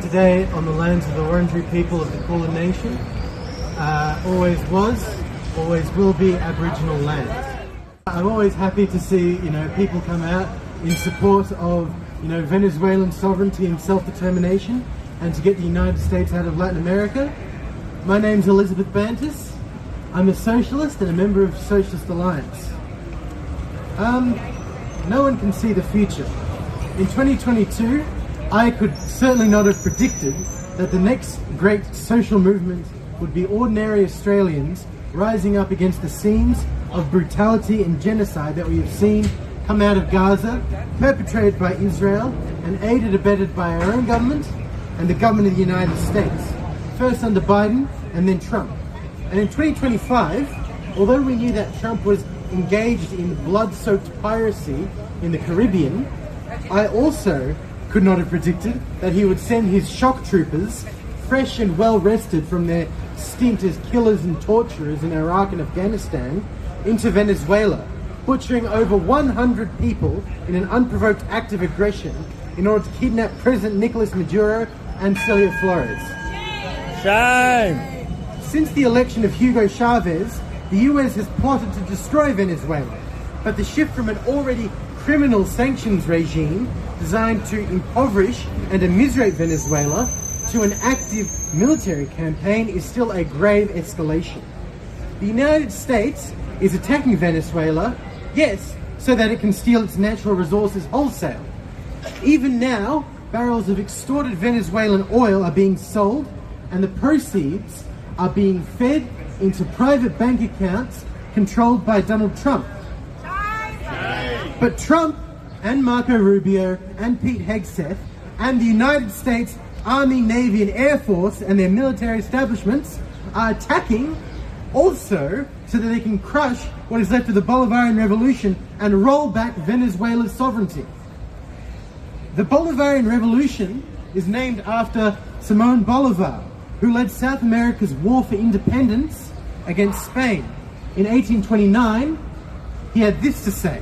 Today on the lands of the Wurundjeri people of the Kulin Nation, always was, always will be Aboriginal land. I'm always happy to see, people come out in support of, Venezuelan sovereignty and self-determination, and to get the United States out of Latin America. My name's Elizabeth Bantas. I'm a socialist and a member of Socialist Alliance. No one can see the future. In 2022, I could certainly not have predicted that the next great social movement would be ordinary Australians rising up against the scenes of brutality and genocide that we have seen come out of Gaza, perpetrated by Israel and aided and abetted by our own government and the government of the United States, first under Biden and then Trump. And in 2025, although we knew that Trump was engaged in blood-soaked piracy in the Caribbean, I also could not have predicted that he would send his shock troopers, fresh and well rested from their stint as killers and torturers in Iraq and Afghanistan, into Venezuela, butchering over 100 people in an unprovoked act of aggression in order to kidnap President Nicolas Maduro and Celia Flores. Shame! Since the election of Hugo Chavez, the US has plotted to destroy Venezuela, but the shift from an already criminal sanctions regime designed to impoverish and immiserate Venezuela to an active military campaign is still a grave escalation. The United States is attacking Venezuela, yes, so that it can steal its natural resources wholesale. Even now, barrels of extorted Venezuelan oil are being sold and the proceeds are being fed into private bank accounts controlled by Donald Trump. But Trump and Marco Rubio and Pete Hegseth and the United States Army, Navy and Air Force and their military establishments are attacking also so that they can crush what is left of the Bolivarian Revolution and roll back Venezuela's sovereignty. The Bolivarian Revolution is named after Simón Bolívar, who led South America's war for independence against Spain. In 1829, he had this to say: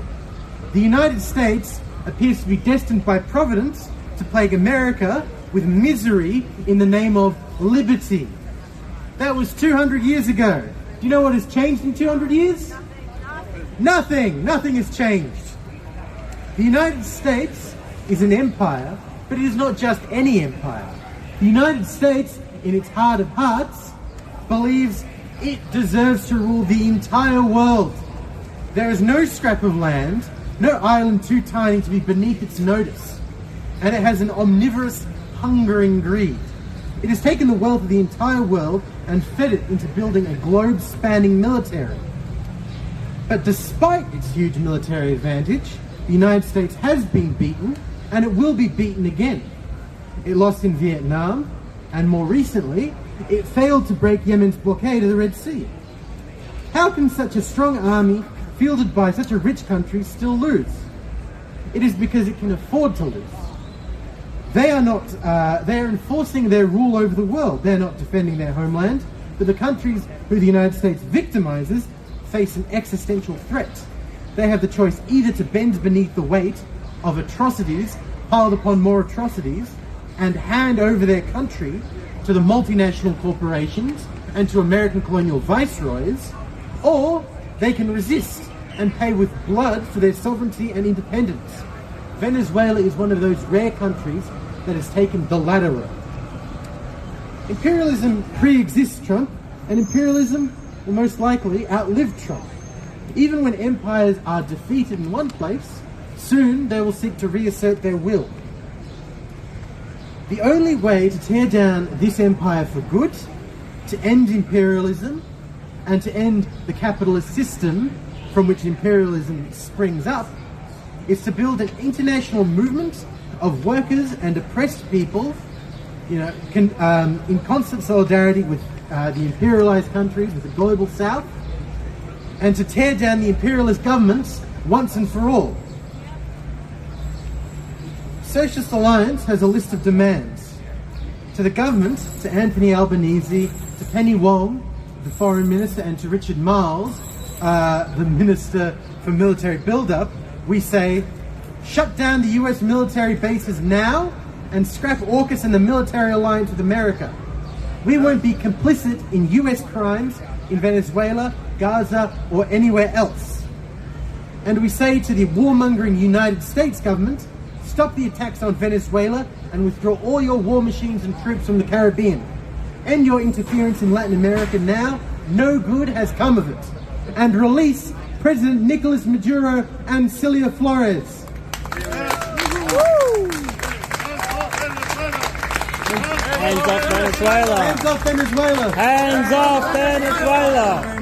"The United States appears to be destined by Providence to plague America with misery in the name of liberty." That was 200 years ago. Do you know what has changed in 200 years? Nothing. Nothing has changed. The United States is an empire, but it is not just any empire. The United States, in its heart of hearts, believes it deserves to rule the entire world. There is no scrap of land, no island too tiny to be beneath its notice, and it has an omnivorous, hungering greed. It has taken the wealth of the entire world and fed it into building a globe-spanning military. But despite its huge military advantage, the United States has been beaten, and it will be beaten again. It lost in Vietnam, and more recently, it failed to break Yemen's blockade of the Red Sea. How can such a strong army, fielded by such a rich country, still lose? It is because it can afford to lose. They are enforcing their rule over the world. They're not defending their homeland, but the countries who the United States victimizes face an existential threat. They have the choice either to bend beneath the weight of atrocities piled upon more atrocities and hand over their country to the multinational corporations and to American colonial viceroys, or they can resist and pay with blood for their sovereignty and independence. Venezuela is one of those rare countries that has taken the latter road. Imperialism pre-exists Trump, and imperialism will most likely outlive Trump. Even when empires are defeated in one place, soon they will seek to reassert their will. The only way to tear down this empire for good, to end imperialism, and to end the capitalist system from which imperialism springs up, is to build an international movement of workers and oppressed people, in constant solidarity with the imperialized countries, with the global south, and to tear down the imperialist governments once and for all. Socialist Alliance has a list of demands. To the government, to Anthony Albanese, to Penny Wong, the Foreign Minister, and to Richard Marles, the Minister for Military Build-Up, we say, shut down the US military bases now and scrap AUKUS and the military alliance with America. We won't be complicit in US crimes in Venezuela, Gaza, or anywhere else. And we say to the warmongering United States government, stop the attacks on Venezuela and withdraw all your war machines and troops from the Caribbean. End your interference in Latin America now. No good has come of it. And release President Nicolas Maduro and Cilia Flores. Hands off Venezuela! Hands off Venezuela! Hands off Venezuela!